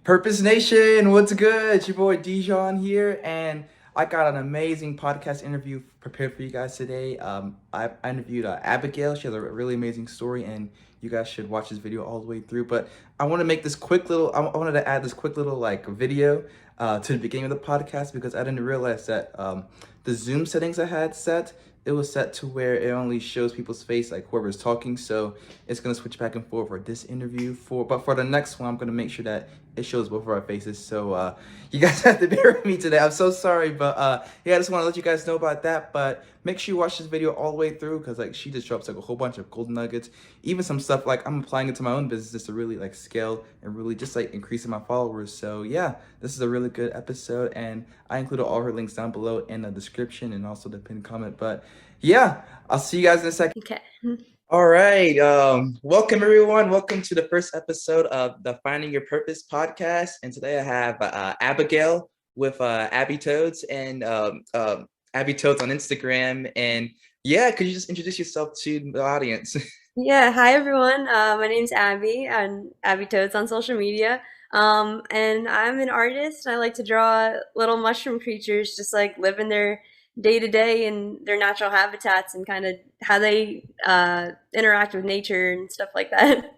Purpose Nation, what's good? It's your boy Dijon here, and I got an amazing podcast interview prepared for you guys today. I interviewed Abigail. She has a really amazing story, and you guys should watch this video all the way through. But I want to make this quick little. I wanted to add this quick little like video to the beginning of the podcast because I didn't realize that the Zoom settings I had set, it was set to where it only shows people's face, like whoever's talking. So it's gonna switch back and forth for this interview. But for the next one, I'm gonna make sure that it shows both of our faces. So you guys have to bear with me today. I'm so sorry, but yeah, I just want to let you guys know about that. But make sure you watch this video all the way through because like she just drops like a whole bunch of golden nuggets, even some stuff like I'm applying it to my own business just to really like scale and really just like increasing my followers. So yeah, this is a really good episode, and I included all her links down below in the description and also the pinned comment. But yeah, I'll see you guys in a second. Okay. All right. Welcome everyone. Welcome to the first episode of the Finding Your Purpose podcast. And today I have Abigail with Abby Toads and Abby Toads on Instagram. And yeah, could you just introduce yourself to the audience? Yeah, hi everyone. My name's Abby. I'm Abby Toads on social media. And I'm an artist. I like to draw little mushroom creatures just like live in their day to day in their natural habitats and kind of how they interact with nature and stuff like that.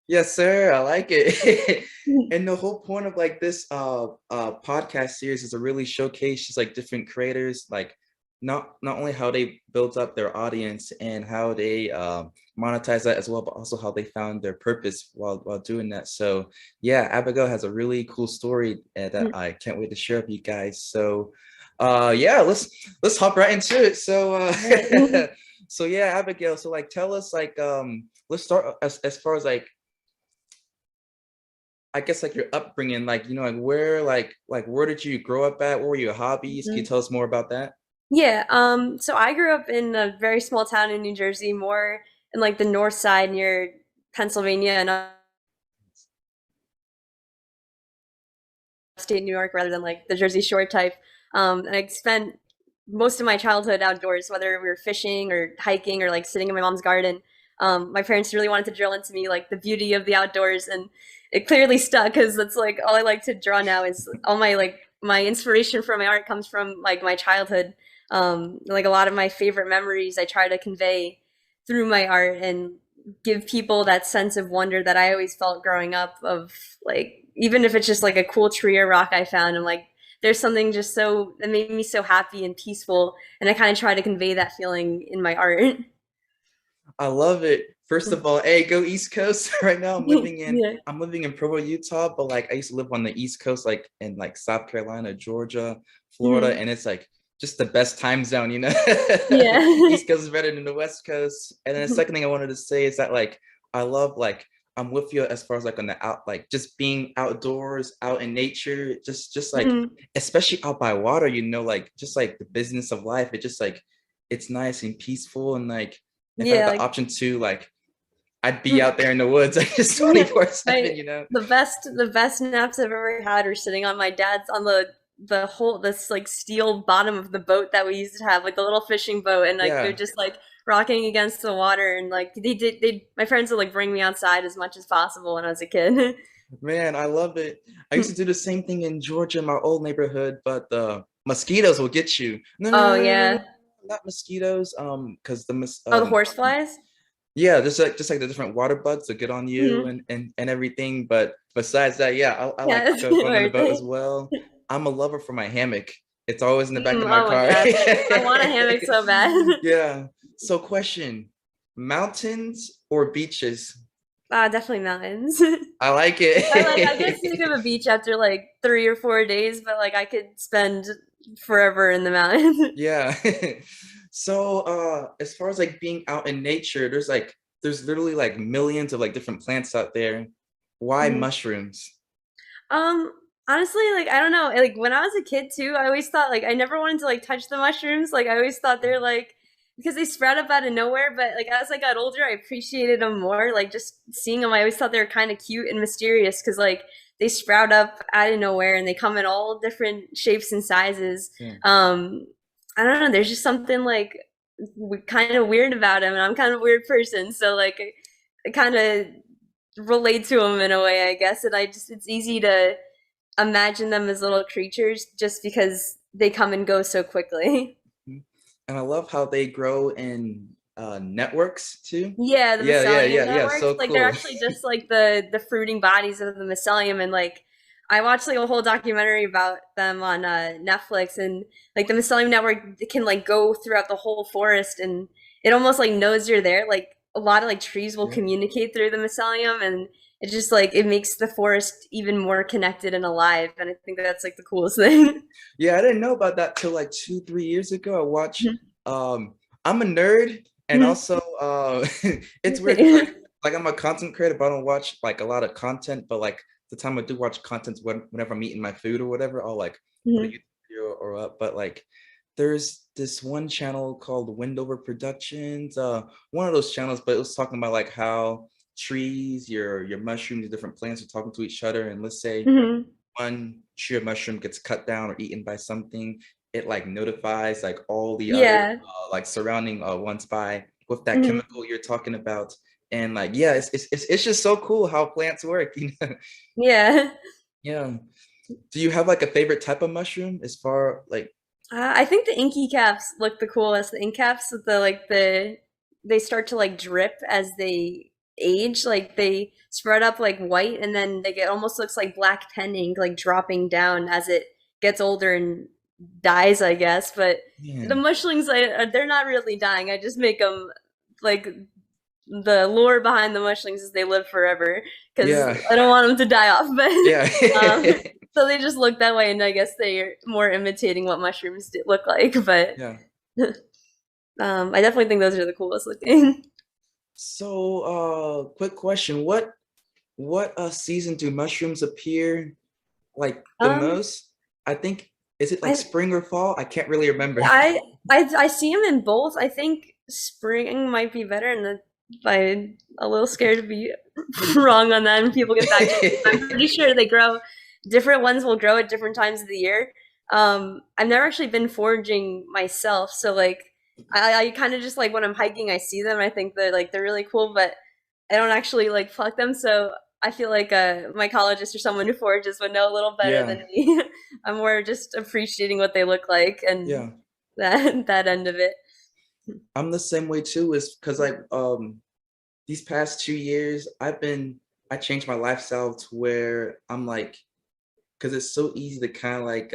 Yes, sir. I like it. And the whole point of like this podcast series is to really showcase just like different creators, like not only how they built up their audience and how they monetize that as well, but also how they found their purpose while doing that. So yeah, Abigail has a really cool story that I can't wait to share with you guys. So yeah, let's hop right into it. So Right. so yeah, Abigail, so like tell us like let's start as far as like I guess like your upbringing, like like where did you grow up at? What were your hobbies? Can you tell us more about that? Yeah, so I grew up in a very small town in New Jersey, more in like the north side near Pennsylvania and upstate New York rather than like the Jersey Shore type. And I spent most of my childhood outdoors, whether we were fishing or hiking or like sitting in my mom's garden. My parents really wanted to drill into me like the beauty of the outdoors, and it clearly stuck because that's like all I like to draw now is all my like my inspiration for my art comes from like my childhood. Like a lot of my favorite memories, I try to convey through my art and give people that sense of wonder that I always felt growing up of like even if it's just like a cool tree or rock I found, I'm like there's something just so that made me so happy and peaceful, and I kind of try to convey that feeling in my art. I love it. First of all, hey, go East Coast. Right now Yeah. I'm living in Provo, Utah, but like I used to live on the East Coast, like in like South Carolina, Georgia, Florida, Mhm. and it's like just the best time zone, you know. Yeah. East Coast is better than the West Coast. And then the second thing I wanted to say is that like I love like I'm with you as far as like on the out like just being outdoors, out in nature, just like Mhm. especially out by water, you know, like just like the business of life. It just like it's nice and peaceful and like if I had Yeah, the like option to, like, I'd be out there in the woods, like just yeah, 24/7, my you know? the best naps I've ever had are sitting on my dad's on the whole this like steel bottom of the boat that we used to have, like the little fishing boat, and like they're Yeah, just like rocking against the water, and like they my friends would like bring me outside as much as possible when I was a kid. man, I love it. I used to do the same thing in Georgia, in my old neighborhood, but the mosquitoes will get you. No, no, Oh no, no, no, no, yeah. not mosquitoes. Because Oh, the horse flies. yeah, just like the different water bugs that get on you Hmm. and everything. But besides that, yeah, I like Yeah, that's going on the weird. boat as well. I'm a lover for my hammock. It's always in the back of my Oh my car. gosh, I want a hammock so bad. Yeah. So question, mountains or beaches? Definitely mountains. I like I get it. sick of a beach after like 3 or 4 days, but like I could spend forever in the mountains. Yeah. So as far as like being out in nature, there's literally like millions of like different plants out there. Why Mhm. mushrooms? Honestly, like I don't know, like when I was a kid too, I always thought like I never wanted to like touch the mushrooms. Like I always thought they're like because they sprout up out of nowhere, but like as I got older, I appreciated them more. Like just seeing them, I always thought they were kind of cute and mysterious because like they sprout up out of nowhere and they come in all different shapes and sizes. Yeah. Um, I don't know, there's just something like kind of weird about them, and I'm kind of a weird person, so like I kind of relate to them in a way, I guess. And it's easy to imagine them as little creatures just because they come and go so quickly. Mhm. And I love how they grow in networks too. Yeah, the Yeah, mycelium yeah. networks, So like they're cool. actually just like the fruiting bodies of the mycelium, and like I watched like a whole documentary about them on Netflix, and like the mycelium network can like go throughout the whole forest, and it almost like knows you're there. Like a lot of like trees will Yeah. communicate through the mycelium, and it just like it makes the forest even more connected and alive, and I think that's like the coolest thing. Yeah, I didn't know about that till like 2, 3 years ago. I watched I'm a nerd and also it's weird because like I'm a content creator, but I don't watch like a lot of content, but like the time I do watch content is whenever I'm eating my food or whatever, I'll like put a YouTube video or up. But like there's this one channel called Windover Productions, one of those channels, but it was talking about like how trees, your mushrooms, different plants are talking to each other. And let's say Hmm. one tree of mushroom gets cut down or eaten by something, it like notifies like all the other Yeah. like surrounding ones by with that Hmm. chemical you're talking about. And like yeah, it's just so cool how plants work, you know. Yeah. Yeah. Do you have like a favorite type of mushroom as far like I think the inky caps look the coolest. The ink caps with they start to like drip as they age. Like they spread up like white, and then they get almost looks like black pen ink like dropping down as it gets older and dies, I guess. But the man? mushlings, they're not really dying. I just make them like the lore behind the mushlings is they live forever because Yeah. I don't want them to die off. Yeah. But so they just look that way, and I guess they're more imitating what mushrooms look like. But Yeah. I definitely think those are the coolest looking. So quick question. What season do mushrooms appear like the Um, most? I think is it like I spring or fall? I can't really remember. I I see them in both. I think spring might be better, and I'm a little scared to be wrong on that, and people get fact checked. I'm pretty sure they grow. Different ones will grow at different times of the year. I've never actually been foraging myself, so like I kind of just like when I'm hiking, I see them. I think they're really cool, but I don't actually like pluck them. So I feel like a mycologist or someone who forages would know a little better Yeah, than me. I'm more just appreciating what they look like and yeah. that end of it. I'm the same way too. Is because like these past 2 years I changed my lifestyle to where I'm like because it's so easy to kind of like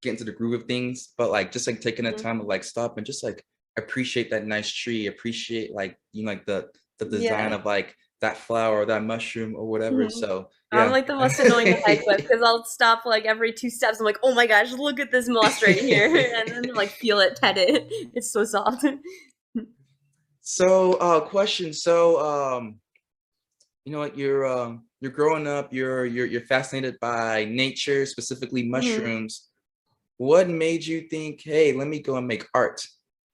get into the groove of things, but like just like taking the Mhm. time to like stop and just like appreciate that nice tree, appreciate like you know like the design Yeah. of like that flower or that mushroom or whatever. Mhm. So I'm yeah. like the most annoying to hike with because I'll stop like every 2 steps. I'm like, oh my gosh, look at this moss right here, and then like feel it, pet it. It's so soft. So question. So you know what you're growing up, you're fascinated by nature, specifically Mhm. mushrooms. What made you think, hey, let me go and make art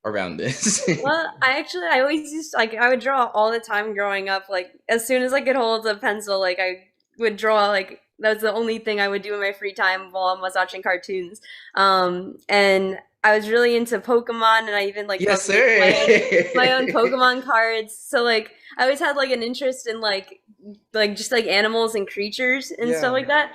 around this? Well, I always used like I would draw all the time growing up. Like as soon as I could hold a pencil, like I would draw. Like that was the only thing I would do in my free time while I was watching cartoons. And I was really into Pokemon, and I even like Yes, would make my own sir. Pokemon cards. So like I always had like an interest in like just like animals and creatures and stuff Yeah, like that.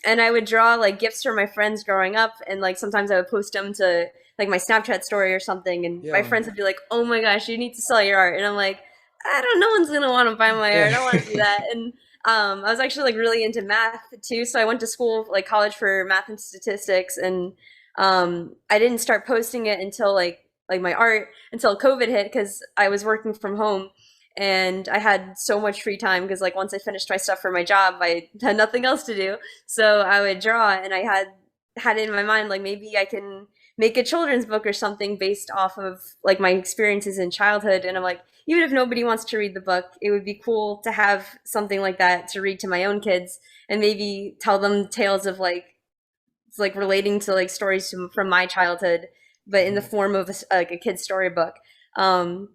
And I would draw like gifts for my friends growing up, and like sometimes I would post them to like my Snapchat story or something, and my yeah, friends would be like, "Oh my gosh, you need to sell your art," and I'm like, "I don't. No one's gonna want to buy my art. I don't want to do yeah. that." And I was actually like really into math too, so I went to school like college for math and statistics, and I didn't start posting it until like my art until COVID hit because I was working from home. And I had so much free time because, like, once I finished my stuff for my job, I had nothing else to do. So I would draw, and I had it in my mind, like maybe I can make a children's book or something based off of like my experiences in childhood. And I'm like, even if nobody wants to read the book, it would be cool to have something like that to read to my own kids and maybe tell them tales of like relating to like stories from my childhood, but in the Mhm. form of like a kid's storybook. Um,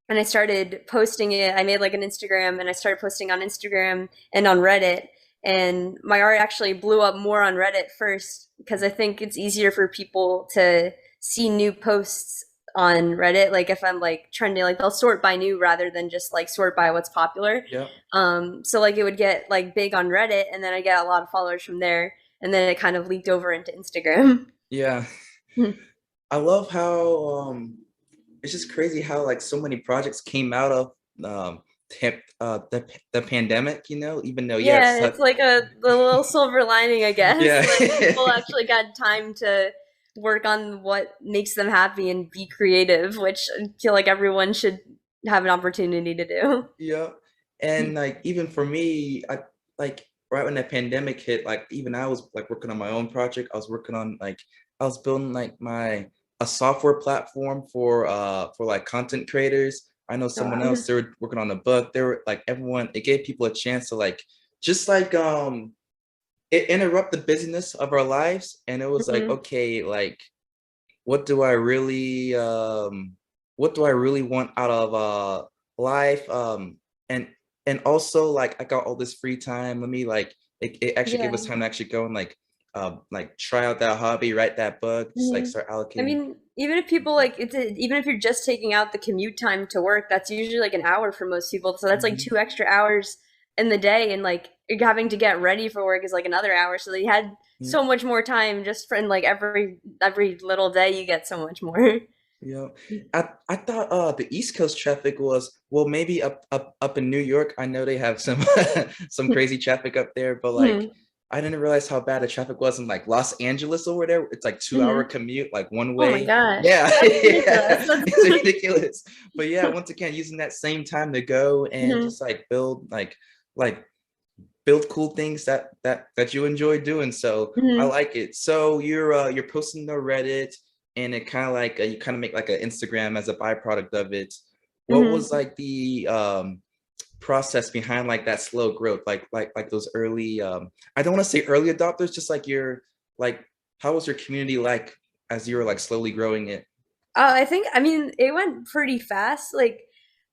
and I started posting it. I made like an Instagram, and I started posting on Instagram and on Reddit. And my art actually blew up more on Reddit first because I think it's easier for people to see new posts on Reddit. Like if I'm like trending, like they'll sort by new rather than just like sort by what's popular. Yep. So like it would get like big on Reddit, and then I get a lot of followers from there, and then it kind of leaked over into Instagram. Yeah. I love how it's just crazy how like so many projects came out of the pandemic, even though yeah, it Yeah, it's sucked. like the little silver lining, I guess. Yeah. Like people actually got time to work on what makes them happy and be creative, which I feel like everyone should have an opportunity to do. Yeah. And like even for me, I like right when the pandemic hit, like even I was like working on my own project. I was working on like I was building like my a software platform for like content creators. I know someone Wow. else, they were working on a book. They were like everyone, it gave people a chance to like just like it interrupt the busyness of our lives. And it was like, Hmm. okay, like what do I really what do I really want out of life? And and also like I got all this free time. Let me like it actually gave us Yeah. time to actually go and like try out that hobby, write that book, just like Hmm. start I allocating. mean, even if people like even if you're just taking out the commute time to work, that's usually like an hour for most people. So that's like Mhm. 2 extra hours in the day, and like you're having to get ready for work is like another hour. So they had Yeah. so much more time just for in like every little day you get so much more. Yeah. I thought the East Coast traffic was well maybe up in New York. I know they have some some crazy traffic up there, but like Hmm. I didn't realize how bad the traffic was in like Los Angeles over there. It's like 2 hour Hmm. commute, like one Oh my way. gosh, Yeah, that's ridiculous. yeah, it's ridiculous. But yeah, once again, using that same time to go and Hmm. just like build like build cool things that you enjoy doing. So I Hmm. like it. So you're posting to Reddit, and it kind of like you kind of make like an Instagram as a byproduct of it. What was Hmm. like the process behind like that slow growth, like those early I don't want to say early adopters, just like your like how was your community like as you were like slowly growing it? I mean, it went pretty fast. Like,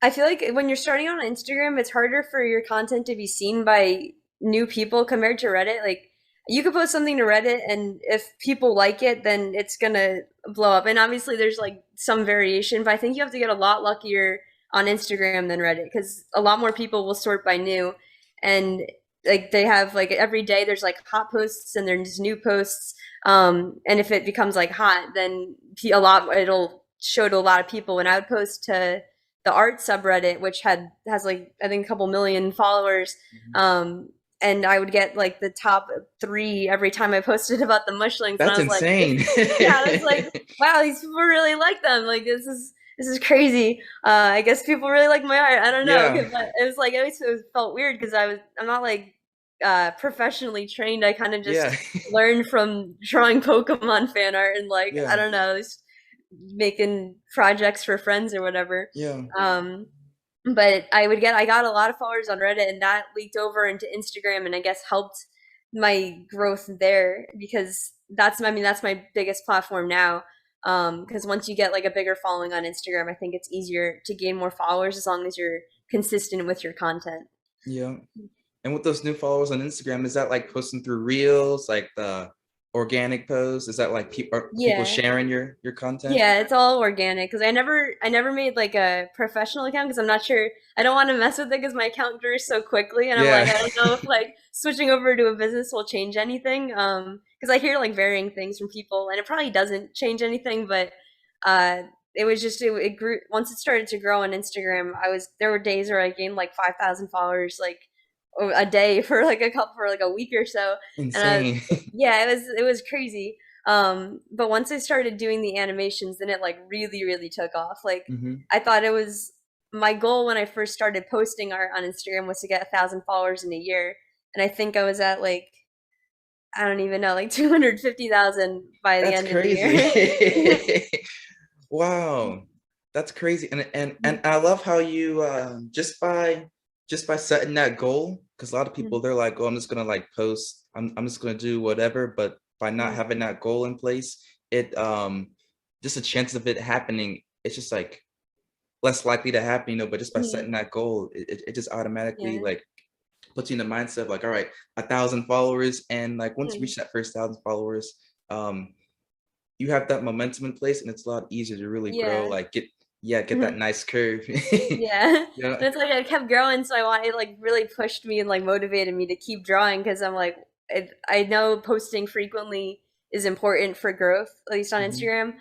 I feel like when you're starting on Instagram, it's harder for your content to be seen by new people compared to Reddit. Like, you could post something to Reddit, and if people like it, then it's gonna blow up. And obviously, there's like some variation, but I think you have to get a lot luckier on Instagram than Reddit because a lot more people will sort by new, and like they have like every day there's like hot posts and there's new posts, and if it becomes like hot, then a lot it'll show to a lot of people. When I would post to the art subreddit, which has like I think a couple million followers, Mhm. um, and I would get like the top three every time I posted about the mushlings, and I That's was like, insane. yeah, I was like, wow, these people really like them. Like this is crazy. I guess people really like my art. I don't know, Yeah, because it was like it felt weird because I'm not like professionally trained. I kind of just yeah. learned from drawing Pokemon fan art and like I Yeah, don't know, just making projects for friends or whatever. yeah, Um, but I got a lot of followers on Reddit, and that leaked over into Instagram, and I guess helped my growth there because I mean that's my biggest platform now. Because once you get like a bigger following on Instagram, I think it's easier to gain more followers as long as you're consistent with your content. yeah. And with those new followers on Instagram, is that like posting through Reels, like the organic posts? Is that like people Yeah. sharing your content? Yeah, it's all organic because I never made like a professional account because I'm not sure I don't want to mess with it because my account grew so quickly and I'm like Yeah. I don't know if like switching over to a business will change anything because I hear like varying things from people and it probably doesn't change anything but uh it was just it grew once it started to grow on Instagram. There were days where I gained like 5,000 followers like a day for like a week or so and Insane. yeah, it was crazy. But once I started doing the animations, then it like really, really took off. Like Hmm. I thought it was my goal when I first started posting art on Instagram was to get 1,000 followers in a year, and I think I was at like I don't even know, like 250,000 by the That's end of the year. crazy. Wow. That's crazy. And I love how you just by setting that goal, because a lot of people they're like, oh, I'm just gonna like post, I'm just gonna do whatever, but by not having that goal in place, it just a chance of it happening, it's just like less likely to happen, but just by setting that goal, it just automatically Yeah. like puts you in the mindset of like, all right, 1,000 followers, and like once you reach that first 1,000 followers, um, you have that momentum in place, and it's a lot easier to really grow, Yeah. like get that nice curve. Yeah. Yeah. And it's like I kept growing, so it like really pushed me and like motivated me to keep drawing because I'm like, I know posting frequently is important for growth, at least on Hmm. Instagram.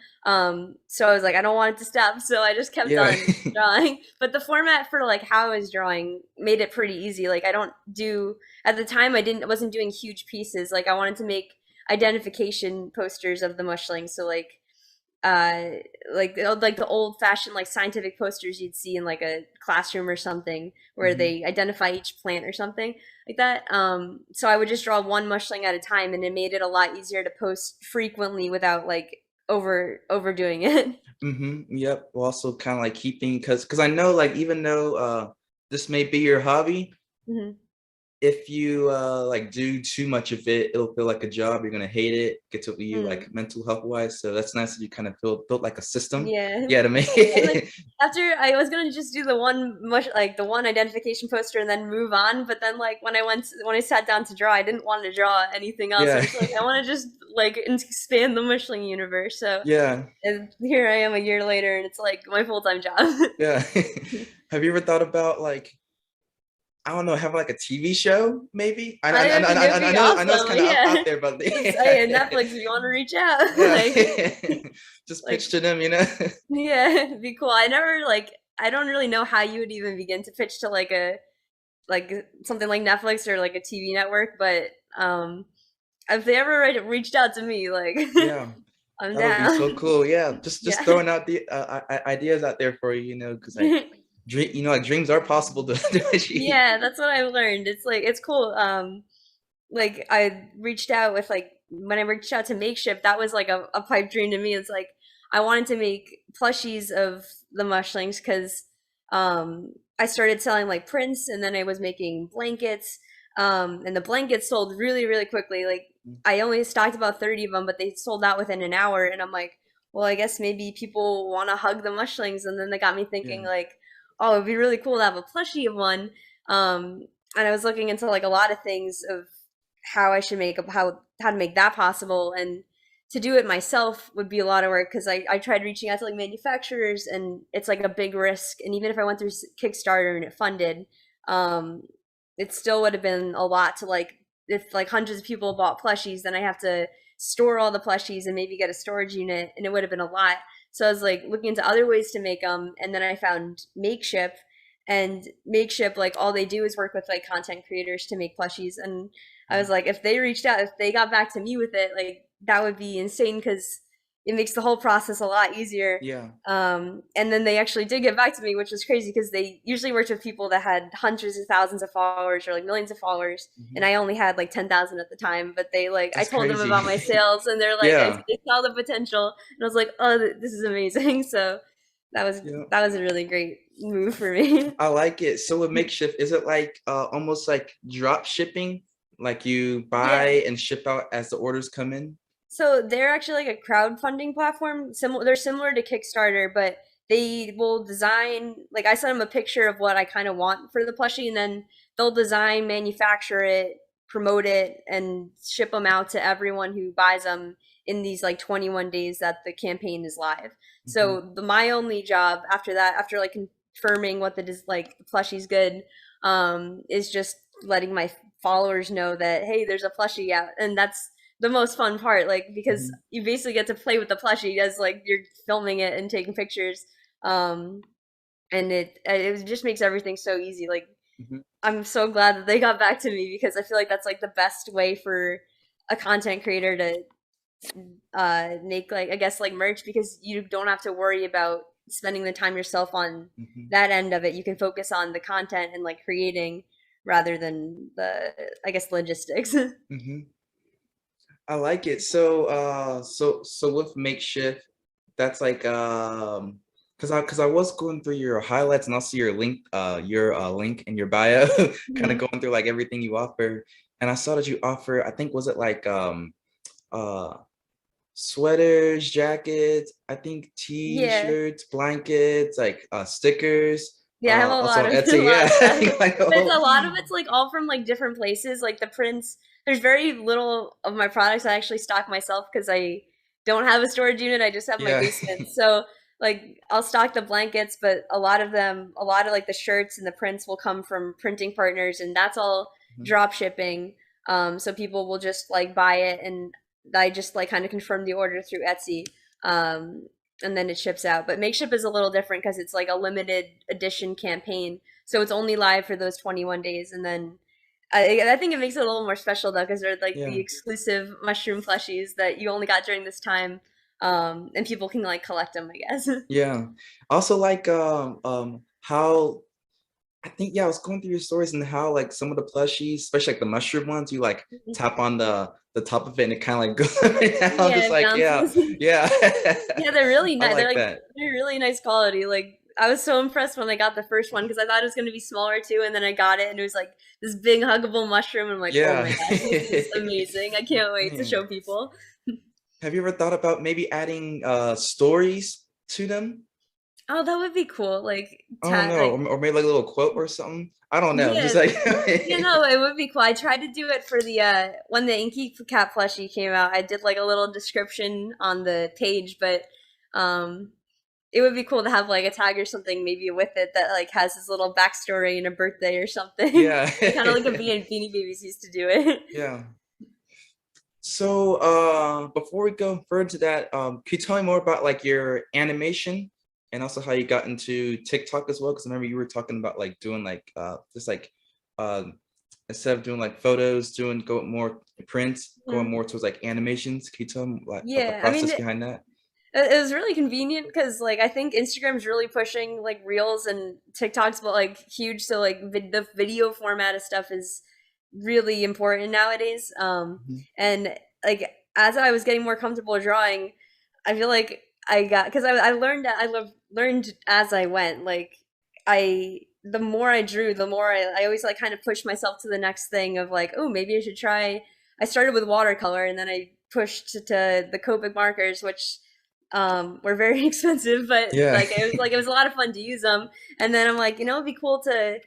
So I was like, I don't want it to stop, so I just kept Yeah. on drawing. But the format for like how I was drawing made it pretty easy. Like I don't do at the time I wasn't doing huge pieces. Like I wanted to make identification posters of the mushlings, so uh like the old fashioned like scientific posters you'd see in like a classroom or something where Hmm. they identify each plant or something like that. So I would just draw one mushling at a time, and it made it a lot easier to post frequently without like overdoing it. Yep. Also kind of like keeping, because I know, like, even though this may be your hobby, Hmm. if you like do too much of it, it'll feel like a job. You're gonna hate it. Get to you Mm. like mental health wise. So that's nice that you kind of built like a system. Yeah. Yeah, to make And like it. after I was gonna just do the one like the one identification poster and then move on, but then like when I sat down to draw, I didn't want to draw anything else. I Yeah. was like, I want to just like expand the mushling universe. So Yeah. and here I am a year later, and it's like my full time job. Yeah. Have you ever thought about, like, I don't know, have like a TV show maybe? I mean, it'd be I know it's awesome. kind of Yeah, out there, but just yeah. hey, Netflix, if you want to reach out, Yeah. like Just pitch like to them, you know? yeah, it'd be cool. I never like I don't really know how you would even begin to pitch to like something like Netflix or like a TV network, but if they ever reached out to me, like Yeah. I'm That would be so down. cool. Yeah, just Yeah. throwing out the ideas out there for you, because like like dreams are possible to, to achieve. Yeah, that's what I learned. It's like it's cool. Like I reached out with like when I reached out to Makeshift, that was like a pipe dream to me. It's like I wanted to make plushies of the mushlings because I started selling like prints, and then I was making blankets. And the blankets sold really, really quickly. Like I only stocked about 30 of them, but they sold out within an hour. And I'm like, well, I guess maybe people want to hug the mushlings. And then they got me thinking Yeah. like, oh, it'd be really cool to have a plushie of one. And I was looking into like a lot of things of how I should make how to make that possible, and to do it myself would be a lot of work because I tried reaching out to like manufacturers, and it's like a big risk, and even if I went through Kickstarter and it funded, um it still would have been a lot to like if like hundreds of people bought plushies, then I have to store all the plushies and maybe get a storage unit, and it would have been a lot. So I was like looking into other ways to make them, and then I found Makeshift. And Makeshift, like all they do is work with like content creators to make plushies. And I was like, if they reached out, if they got back to me with it, like that would be insane because it makes the whole process a lot easier. Yeah. And then they actually did get back to me, which was crazy because they usually worked with people that had hundreds of thousands of followers or like millions of followers, and I only had like 10,000 at the time. But they like I That's told them crazy. about my sales, and they're like, Yeah. they saw the potential, and I was like, oh, this is amazing. So that was Yeah. that was a really great move for me. I like it. So with Makeshift, is it like almost like drop shipping? Like you Yeah. buy and ship out as the orders come in? So they're actually like a crowdfunding platform. They're similar to Kickstarter, but they will design like I send them a picture of what I kind of want for the plushie, and then they'll design, manufacture it, promote it, and ship them out to everyone who buys them in these like 21 days that the campaign is live. Hmm. So my only job after that, after like confirming what like the plushie's good, is just letting my followers know that hey, there's a plushie out, and that's the most fun part, like because Hmm. you basically get to play with the plushie as like you're filming it and taking pictures, um, and it just makes everything so easy. Like Hmm. I'm so glad that they got back to me because I feel like that's like the best way for a content creator to make like I guess like merch because you don't have to worry about spending the time yourself on Hmm. that end of it. You can focus on the content and like creating rather than the I guess logistics. Hmm. I like it. So so with Makeshift, that's like because I was going through your highlights, and I'll see your link in your bio, kind of Mhm. going through like everything you offer. And I saw that you offer, I think, was it like uh sweaters, jackets, I think Yeah. t-shirts, blankets, like stickers, Yeah, I have also on a Etsy. lot Yeah. of stuff. Like a But it's whole, a lot of it's like all from like different places. Like the prints, there's very little of my products I actually stock myself because don't have a storage unit. I just have my Yeah. basement. So like I'll stock the blankets, but a lot of like the shirts and the prints will come from printing partners, and that's all Mhm. drop shipping. So people will just like buy it, and I just like kind of confirm the order through Etsy. Um, and then it ships out. But Makeship is a little different because it's like a limited edition campaign. So it's only live for those 21 days, and then I think it makes it a little more special though, because they're like the Yeah. exclusive mushroom plushies that you only got during this time, and people can like collect them, I guess. Yeah. Also like how I think yeah, I was going through your stories and how like some of the plushies, especially like the mushroom ones, you like tap on the top of it and it kind of like goes down. Yeah, Just it like yeah, bounces. yeah. Yeah, they're really I nice. like that. They're really nice quality. Like I was so impressed when I got the first one because I thought it was going to be smaller too, and then I got it and it was like this big huggable mushroom. And I'm like, oh Yeah. my gosh, this is amazing! I can't wait to Man. show people. Have you ever thought about maybe adding stories to them? Oh, that would be cool. I don't know, Like or maybe like a little quote or something. I don't know. Just yeah, like yeah, no, it would be cool. I tried to do it for the when the Inky Cat plushie came out. I did like a little description on the page, but um, it would be cool to have like a tag or something maybe with it that like has his little backstory and a birthday or something. yeah. Kind of like a Beanie Babies used to do it. Yeah. So, before we go further into that, can you tell me more about like your animation and also how you got into TikTok as well? Because I remember you were talking about like doing like just like uh, instead of doing like photos, doing go more prints, going Mhm. more towards like animations. Can you tell me like about the Yeah, I mean, process behind that? it was really convenient because like I think Instagram's really pushing like Reels and TikToks, but like huge. So like the video format of stuff is really important nowadays. Mhm. And like as I was getting more comfortable drawing, I feel like I got because I learned that learned as I went. Like I the more I drew, the more I always like kind of pushed myself to the next thing of like, oh, maybe I should try. I started with watercolor and then I pushed to the Copic markers, which were very expensive, but Yeah. like it was a lot of fun to use them. And then I'm like, you know, it'd be cool to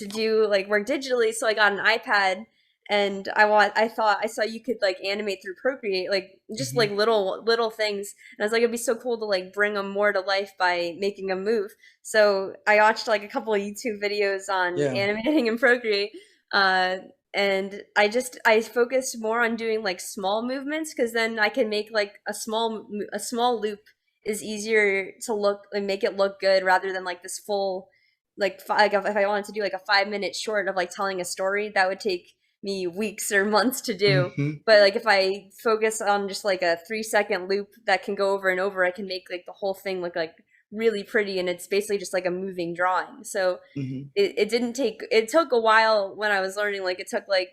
do like work digitally. So I got an iPad, and I thought I saw you could like animate through Procreate, like just like Hmm. little things. And I was like, it'd be so cool to like bring them more to life by making them move. So I watched like a couple of YouTube videos on Yeah. animating in Procreate. Uh, and I focused more on doing like small movements because then I can make like a small loop is easier to look and make it look good rather than like this full like if I wanted to do like a 5 minute short of like telling a story that would take me weeks or months to do. Hmm. But like if I focus on just like a 3 second loop that can go over and over, I can make like the whole thing look like really pretty, and it's basically just like a moving drawing. So Hmm. it didn't take it took a while when I was learning, like it took like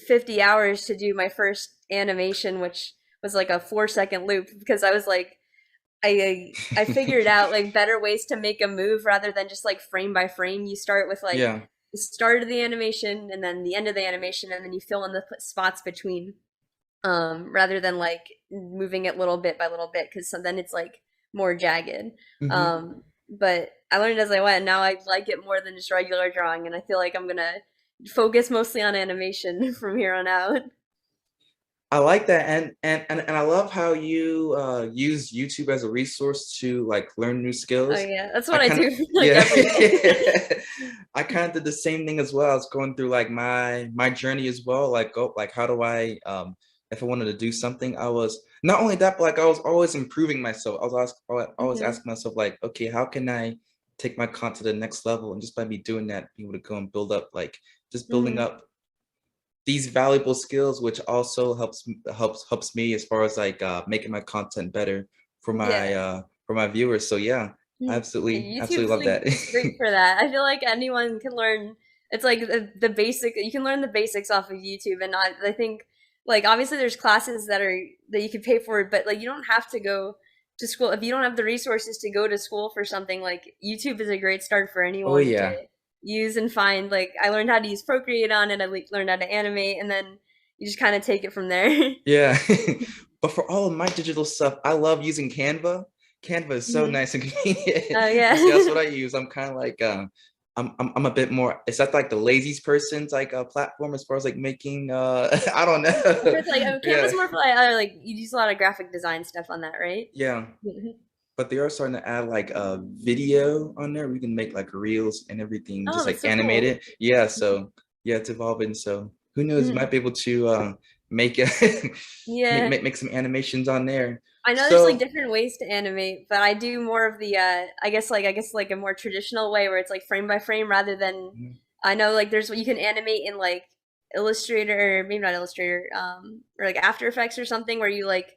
50 hours to do my first animation, which was like a 4 second loop because I was like I figured out like better ways to make a move rather than just like frame by frame. You start with like Yeah. the start of the animation and then the end of the animation, and then you fill in the spots between, rather than like moving it little bit by little bit because then it's like more jagged. Hmm. But I learned as I went, and now I like it more than just regular drawing, and I feel like I'm gonna focus mostly on animation from here on out. I like that, and I love how you use YouTube as a resource to like learn new Oh skills. yeah, that's I what I kind of do for like yeah, everything. I kind of did the same thing as well. I was going through like my journey as well. Like go like how do I if I wanted to do something, I was not only that, but like I was always improving myself. I was Hmm. asking myself like, okay, how can I take my content to the next level? And just by me doing that, be able to go and build up like just building Hmm. up these valuable skills, which also helps me as far as like making my content better Yeah. for my viewers. So yeah, I Mhm. Yeah, absolutely YouTube's love like that. great for that. I feel like anyone can learn. It's like the basic. You can learn the basics off of YouTube, and not. I think like obviously there's classes that you can pay for, but like you don't have to go to school if you don't have the resources to go to school for something. Like YouTube is a great start for Oh anyone to yeah, use and find. Like I learned how to use Procreate on it. Learned how to animate, and then you just kind of take it from there. yeah. But for all of my digital stuff, I love using Canva. Canva is so Hmm. nice and convenient. Oh You see, that's yeah. what I use. I'm kind of like I'm a bit more. Is that like the laziest person's like a platform as far as like making? I don't know. It's like Canva's Yeah, more for like you use a lot of graphic design stuff on that, right? yeah. Mhm. But they are starting to add like a video on there. We can make like reels and everything, Oh, just that's like so animate cool. it. Yeah. So yeah, it's evolving. So who knows? Might Mhm. be able to make it Yeah. make some animations on there. I know there's like So different ways to animate, but I do more of the I guess like a more traditional way where it's like frame by frame rather than I know like there's you can animate in like Illustrator or maybe not Illustrator or like After Effects or something where you like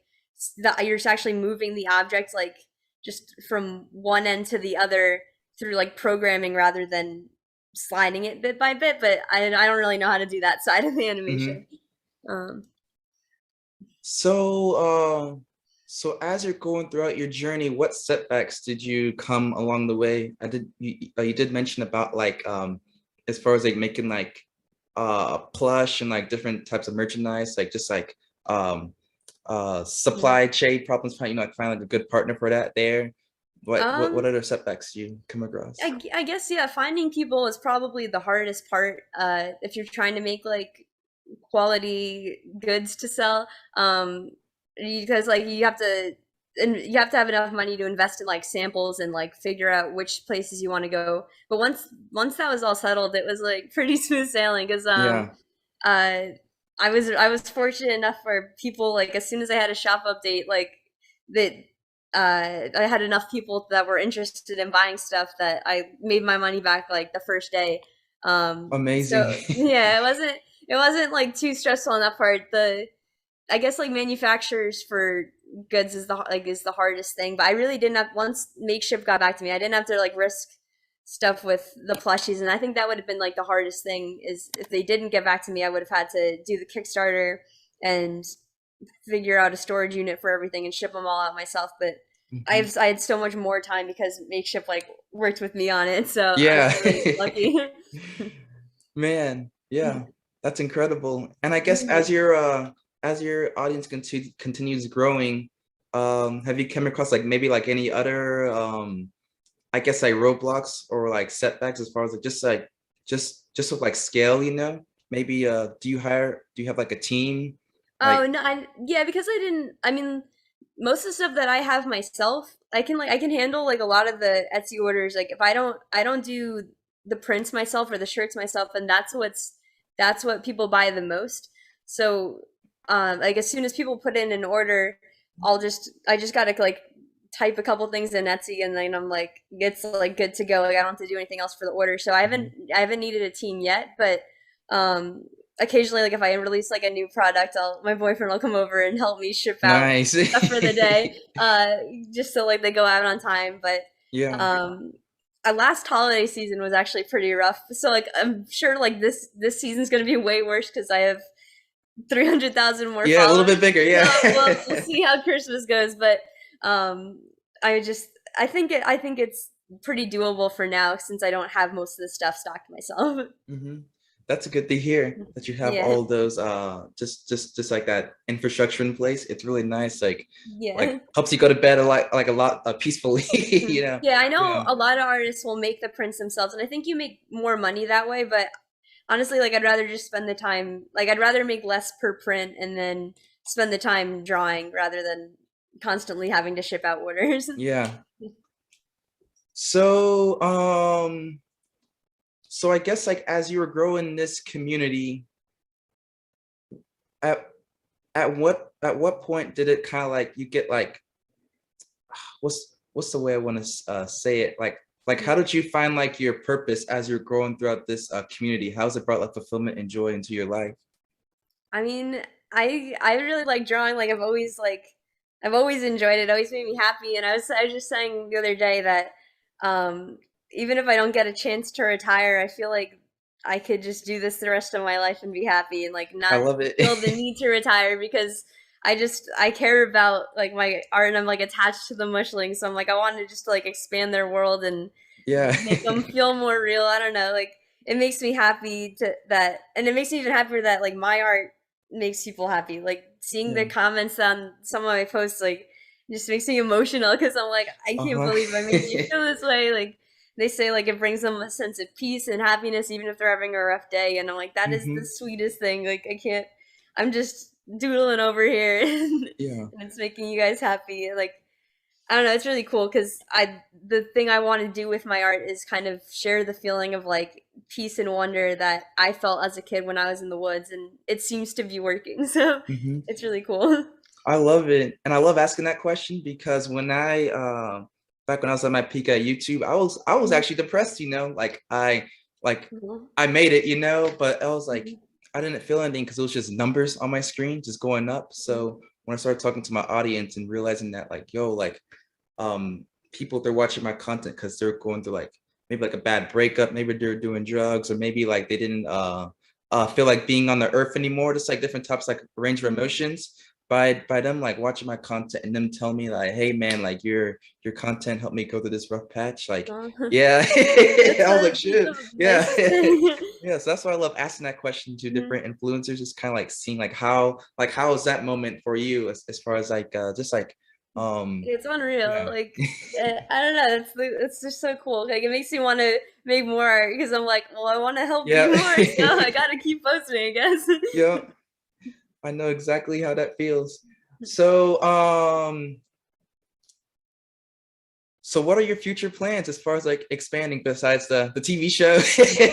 you're just actually moving the object like just from one end to the other through like programming rather than sliding it bit by bit, but I don't really know how to do that side of the mhm. animation. Um So, so as you're going throughout your journey, what setbacks did you come along the way? You did mention about like as far as like making like plush and like different types of merchandise, like just like um supply chain problems, like finding like a good partner for that there. What um other setbacks do you come across? I guess yeah, finding people is probably the hardest part. If you're trying to make like quality goods to sell, because like you have to, and you have to have enough money to invest in like samples and like figure out which places you want to go. But once that was all settled, it was like pretty smooth sailing because Yeah, uh, I was fortunate enough for people like as soon as I had a shop update like that I had enough people that were interested in buying stuff that I made my money back like the first day. amazing. So yeah, it wasn't like too stressful on that part. The I guess like manufacturers for goods is the hardest thing. But I really didn't have once Makeshift got back to me, I didn't have to like risk stuff with the plushies, and I think that would have been like the hardest thing is if they didn't get back to me, I would have had to do the Kickstarter and figure out a storage unit for everything and ship them all out myself. But Mhm. I had so much more time because Makeshift like worked with me on it, so I was Yeah. really lucky. Man, yeah, that's incredible. And I guess Mhm. as your audience continues growing, have you come across like maybe like any other I guess like roadblocks or like setbacks as far as like just with like scale, you know? Maybe do you have like a team? Oh Like no, yeah, because I didn't. I mean, most of the stuff that I have myself, I can handle like a lot of the Etsy orders. Like if I don't do the prints myself or the shirts myself, and that's what people buy the most. So, like as soon as people put in an order, I just gotta like type a couple things in Etsy, and then I'm like, it's like good to go. Like I don't have to do anything else for the order. So I haven't Mhm. I haven't needed a team yet, but um occasionally like if I release like a new product, my boyfriend will come over and help me ship out Nice. stuff for the day. Just so like they go out on time. But Yeah. um our last holiday season was actually pretty rough. So like I'm sure like this season's gonna be way worse because I have 300,000 more Yeah, a little bit followers. bigger, So yeah. we'll see how Christmas goes. But um I just I think it's pretty doable for now since I don't have most of the stuff stocked myself. Hmm. That's a good to hear that you have Yeah. all those just like that infrastructure in place. It's really nice, Yeah. helps you go to bed a lot peacefully, Mhm. you know. Yeah, I know Yeah. a lot of artists will make the prints themselves, and I think you make more money that way. But honestly, like I'd rather just spend the time, like I'd rather make less per print and then spend the time drawing rather than constantly having to ship out orders. Yeah. So so I guess like as you were growing this community, at at what point did it kind of like you get like what's the way I want to say it, like how did you find like your purpose as you're growing throughout this community? How's it brought like fulfillment and joy into your life? I mean, I really like drawing. Like I've always enjoyed it. It always made me happy. And I was just saying the other day that um, even if I don't get a chance to retire, I feel like I could just do this the rest of my life and be happy and like I not love it. feel the need to retire because I care about like my art and I'm like attached to the mushling. So I'm like I want to just like expand their world and Yeah. make them feel more real. I don't know, like it makes me happy to that, and it makes me even happier that like my art makes people happy. Like seeing the Yeah. comments on some of my posts, like just makes me emotional because I'm like, I can't Uh-huh. believe I made you feel this way. Like they say like it brings them a sense of peace and happiness even if they're having a rough day. And I'm like, that is the Hmm. sweetest thing. Like I can't. I'm just doodling over here, Yeah. and it's making you guys happy. Like I don't know, it's really cool because the thing I want to do with my art is kind of share the feeling of like peace and wonder that I felt as a kid when I was in the woods, and it seems to be working. So Hmm. it's really cool. I love it, and I love asking that question because when I back when I was at my peak at YouTube, I was actually depressed, like Mhm. I made it, but I was like Mhm. I didn't feel anything because it was just numbers on my screen just going up. Mhm. So when I started talking to my audience and realizing that like, yo, like people, they're watching my content because they're going through like maybe like a bad breakup, maybe they're doing drugs, or maybe like they didn't feel like being on the earth anymore, just like different types, like range of Mhm. emotions. By them like watching my content and them tell me like, hey man, like your content helped me go through this rough patch, like Uh, yeah. I was like that's shit, the yeah. nicest thing. Yeah, so that's why I love asking that question to Mhm. different influencers, just kind of like seeing like how is that moment for you, as far as like just like It's unreal. yeah. Like I don't know. It's just so cool. Like it makes me want to make more art because I'm like, well, I want to help Yeah. you more, so I gotta keep posting, I guess. Yeah, I know exactly how that feels. So, so what are your future plans as far as like expanding besides the TV show?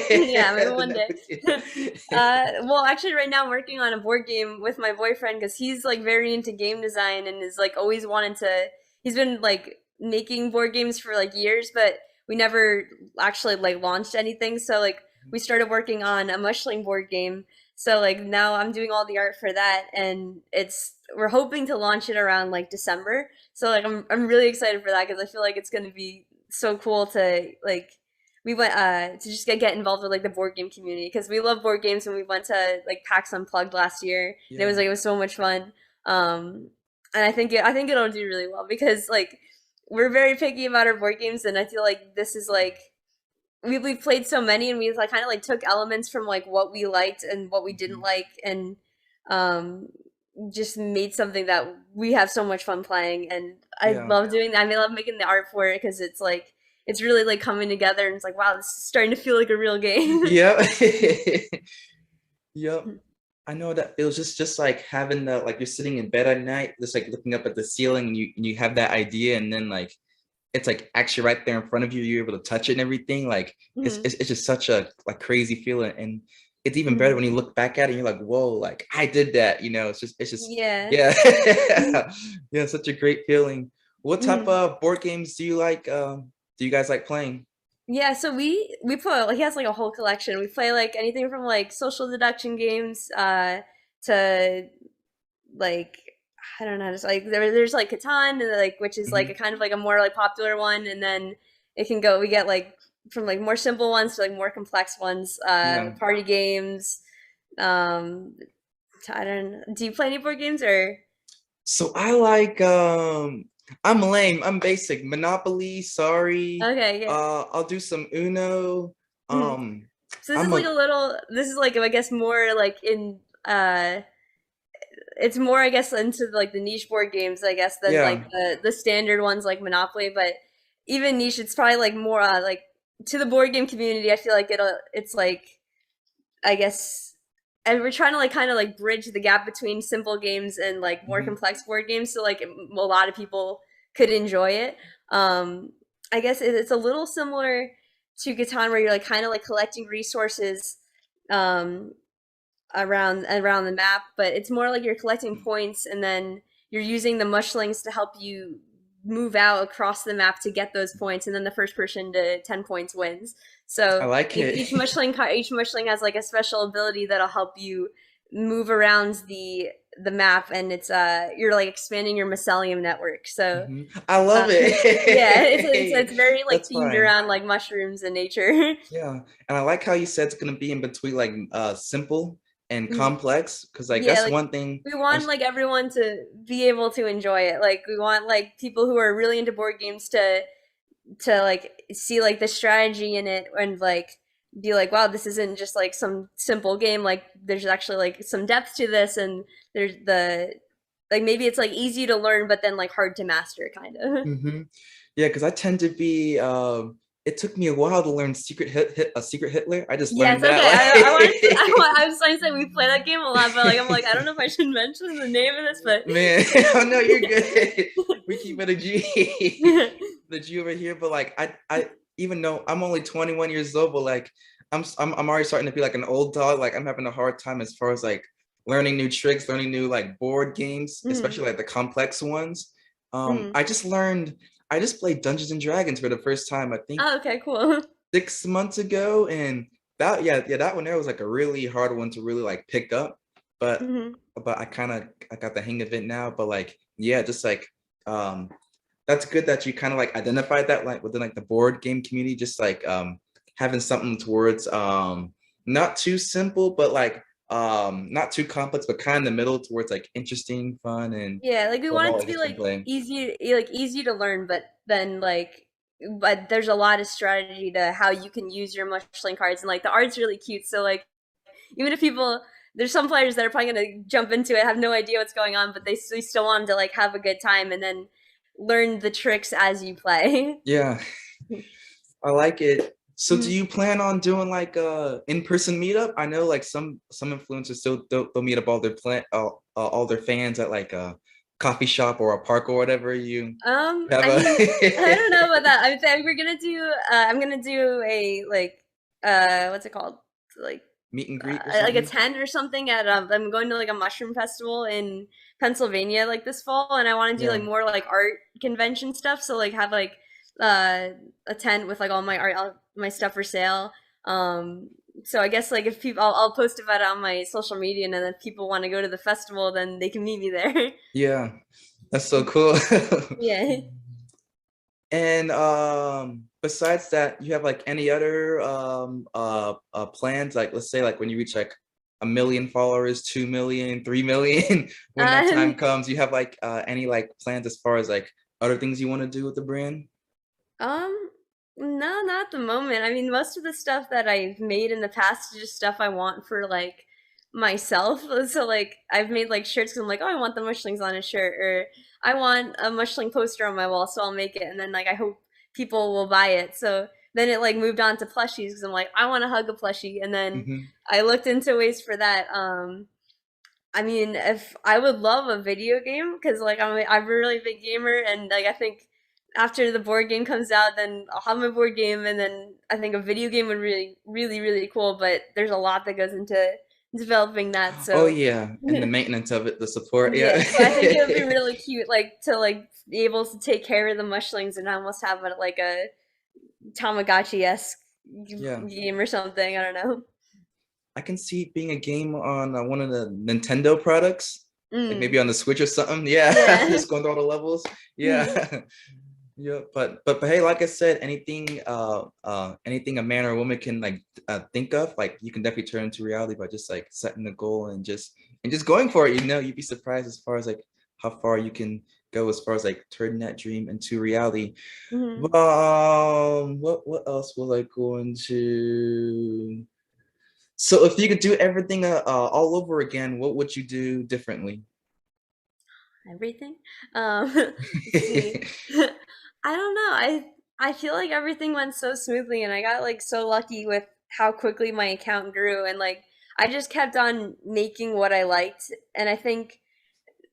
Yeah, maybe The one day. Netflix. Well, actually, right now I'm working on a board game with my boyfriend because he's like very into game design and is like always wanted to. He's been like making board games for like years, but we never actually like launched anything. So like we started working on a mushling board game. So like now I'm doing all the art for that, and we're hoping to launch it around like December. So like I'm really excited for that because I feel like it's gonna be so cool to like we went to just get involved with like the board game community because we love board games and we went to like PAX Unplugged last year and Yeah. it was so much fun. And I think it'll do really well because like we're very picky about our board games and I feel like this is like we've played so many and we like kind of like took elements from like what we liked and what we didn't Mhm. like and um just made something that we have so much fun playing and I Yeah. love doing that. I love making the art for it because it's like it's really like coming together and it's like wow, this is starting to feel like a real game. Yep. Yep. I know that feels just like having the like you're sitting in bed at night, just like looking up at the ceiling and you have that idea and then like it's like actually right there in front of you, you're able to touch it and everything. Like it's Mhm. it's, it's just such a like crazy feeling. And it's even better Mhm. when you look back at it and you're like, whoa, like I did that, it's just Yeah. yeah. Yeah, such a great feeling. What type Mhm. of board games do you like? Do you guys like playing? Yeah, so we put like he has like a whole collection. We play like anything from like social deduction games to like I don't know, just like there's like Catan, and like which is like a Hmm. kind of like a more like popular one, and then it can go. We get like from like more simple ones to like more complex ones. Yeah. Party games. Um, I don't. Do you play any board games or? So I like I'm lame. I'm basic. Monopoly, sorry. Okay, yeah. I'll do some Uno. Mhm. Um So this is I'm like a a little. This is like I guess more like in it's more I guess into like the niche board games I guess than like yeah. the standard ones like Monopoly, but even niche it's probably like more like to the board game community I feel like it's like I guess and we're trying to like kind of like bridge the gap between simple games and like more Hmm. complex board games so like a lot of people could enjoy it. um I guess it's a little similar to Catan where you're like kind of like collecting resources um around the map, but it's more like you're collecting points and then you're using the mushlings to help you move out across the map to get those points, and then the first person to 10 points wins. I So like like it. each mushling has like a special ability that'll help you move around the map, and it's you're like expanding your mycelium network. So Mhm. I uh, love yeah, it. it's very like That's themed fine. around like mushrooms and nature. Yeah. And I like how you said it's gonna be in between like simple and complex, because like Yeah, that's like one thing we I want was like everyone to be able to enjoy it. Like we want like people who are really into board games to like see like the strategy in it and like be like, wow, this isn't just like some simple game. Like there's actually like some depth to this, and there's the like maybe it's like easy to learn, but then like hard to master, kind of. yeah, because I tend to be it took me a while to learn Secret Hitler. I just Yes, learned okay. that I wanted to. like I was trying to say we play that game a lot, but like I'm like I don't know if I should mention the name of this, but man. Oh no, you're good. We keep it a G. The G over here, but like I even though I'm only 21 years old, but like I'm already starting to be like an old dog. Like I'm having a hard time as far as like learning new tricks, learning new like board games, hmm especially like the complex ones. hmm I just played Dungeons and Dragons for the first time, I think Oh, okay, cool. 6 months ago, and that one there was like a really hard one to really like pick up, but hmm I got the hang of it now. But like yeah, just like um that's good that you kind of like identified that like within like the board game community, just like having something towards not too simple, but like not too complex, but kind of the middle towards like interesting, fun, and Yeah, like we want overall it to be interesting like play. easy to learn, but then like but there's a lot of strategy to how you can use your mushling cards, and like the art's really cute. So like even if people there's some players that are probably gonna jump into it, have no idea what's going on, but they still want to like have a good time and then learn the tricks as you play. Yeah, I like it. So do Mhm. you plan on doing like a in-person meetup? I know like some influencers still they'll meet up all their fans at like a coffee shop or a park or whatever. You have I mean, I don't a know about that. I think we're gonna do. I'm gonna do a like, what's it called? Like, meet and greet or like a something? tent or something at. I'm going to like a mushroom festival in Pennsylvania like this fall, and I want to do like Yeah. more like art convention stuff. So like have like uh a tent with like all my art, all my stuff for sale. So I guess like if people, I'll post about it on my social media, and then if people want to go to the festival, then they can meet me there. Yeah. That's so cool. Yeah. And besides that, you have like any other plans? Like let's say like when you reach like 1 million followers, 2 million, 3 million, when that time Um, comes, you have like any like plans as far as like other things you want to do with the brand? Um, no, not at the moment. I mean, most of the stuff that I've made in the past is just stuff I want for like myself. So like I've made like shirts because I'm like, oh, I want the mushlings on a shirt, or I want a mushling poster on my wall, so I'll make it, and then like I hope people will buy it. So then it like moved on to plushies because I'm like, I want to hug a plushie, and then Hmm. I looked into ways for that. I mean, if I would love a video game because like I'm a really big gamer, and like I think after the board game comes out, then I'll have my board game, and then I think a video game would really cool. But there's a lot that goes into developing that, Oh so yeah, and the maintenance of it, the support. yeah. Yeah. So I think it would be really cute, like to like be able to take care of the mushlings and almost have it like a Tamagotchi esque Yeah. game or something. I don't know. I can see it being a game on one of the Nintendo products, like maybe Mm, on the Switch or something. Yeah, yeah. just going through all the levels. Mhm. Yeah. Yeah, but hey, like I said, anything a man or a woman can like think of, like you can definitely turn into reality by just like setting a goal and just going for it. You know, you'd be surprised as far as like how far you can go as far as like turning that dream into reality. Mhm. What else was I going to? So if you could do everything all over again, what would you do differently? Everything. Let's see. I don't know. I feel like everything went so smoothly, and I got like so lucky with how quickly my account grew, and like I just kept on making what I liked, and I think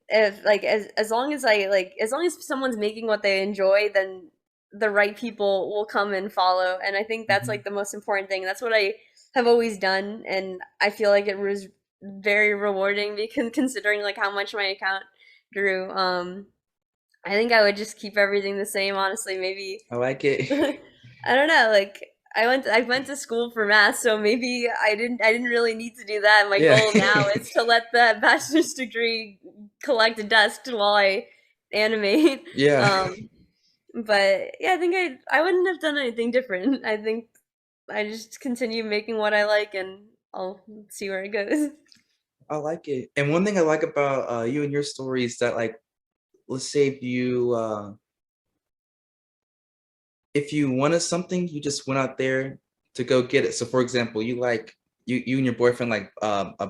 if like as long as I like as long as someone's making what they enjoy, then the right people will come and follow, and I think that's Mhm. like the most important thing. That's what I have always done, and I feel like it was very rewarding because considering like how much my account grew. I think I would just keep everything the same, honestly. Maybe I like it. I don't know, like I went to school for math, so maybe I didn't really need to do that. My Yeah. goal now is to let that bachelor's degree collect dust while I animate. Yeah. But yeah, I think I wouldn't have done anything different. I think I just continue making what I like, and I'll see where it goes. I like it. And one thing I like about you and your story is that like let's say if you wanted something, you just went out there to go get it. So for example, you and your boyfriend like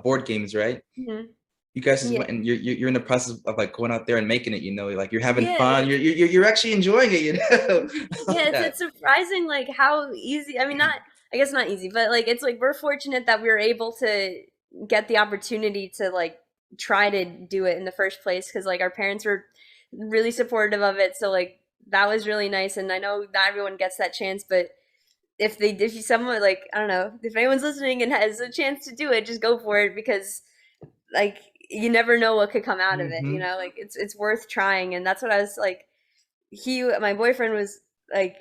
board games, right? Mhm. you guys just Yeah. went and you're in the process of like going out there and making it, like you're having Yeah. fun, you're actually enjoying it, I love Yeah, that. it's surprising like how easy. I mean, not I guess not easy, but like it's like we're fortunate that we were able to get the opportunity to like try to do it in the first place because like our parents were really supportive of it. So like that was really nice, and I know not everyone gets that chance, but if you someone like I don't know if anyone's listening and has a chance to do it, just go for it because like you never know what could come out of it. Hmm. Like it's worth trying, and that's what I was like. My boyfriend was like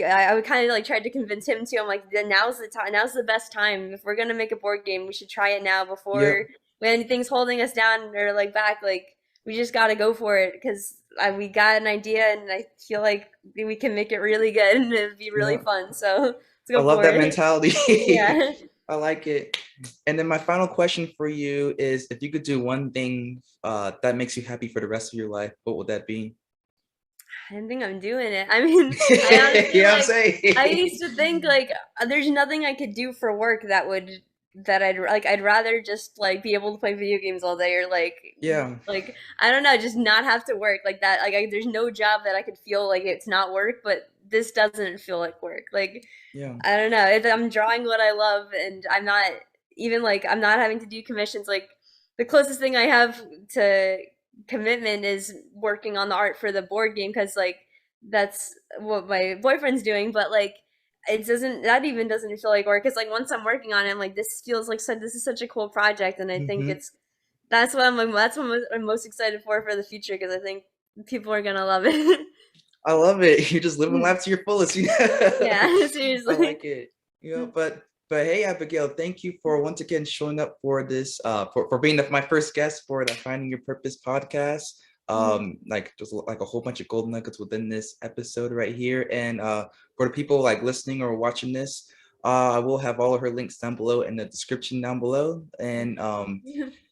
I would kind of like tried to convince him too. I'm like, then now's the time. Now's the best time. If we're gonna make a board game, we should try it now before Yep. when anything's holding us down or like back. Like we just gotta go for it because we got an idea and I feel like we can make it really good and it'd be really Yeah. fun. So let's I go love for that it. mentality. Yeah. I like it. And then my final question for you is, if you could do one thing that makes you happy for the rest of your life, what would that be? I don't think I'm doing it. I mean, I honestly Yeah, I'm like I saying. used to think like there's nothing I could do for work that I'd rather just like be able to play video games all day or Yeah. like I don't know, just not have to work like that. There's no job that I could feel like it's not work, but this doesn't feel like work. Like Yeah. I don't know. I'm drawing what I love, and I'm not having to do commissions. Like the closest thing I have to commitment is working on the art for the board game because like that's what my boyfriend's doing. But like it doesn't that even doesn't feel like work. It's like once I'm working on it, I'm like this feels like this is such a cool project, and I think Hmm. that's what I'm most excited for the future because I think people are gonna love it. I love it. You're just living life to your fullest, Yeah, I seriously. like it. But hey, Abigail, thank you for once again showing up for this for being my first guest for the Finding Your Purpose podcast. Like just like a whole bunch of gold nuggets within this episode right here. And for the people like listening or watching this, I will have all of her links down below in the description down below. And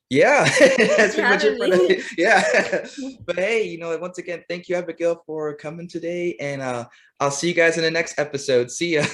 yeah, Thanks that's for pretty much having it for me. the yeah. But hey, once again, thank you, Abigail, for coming today, and I'll see you guys in the next episode. See ya.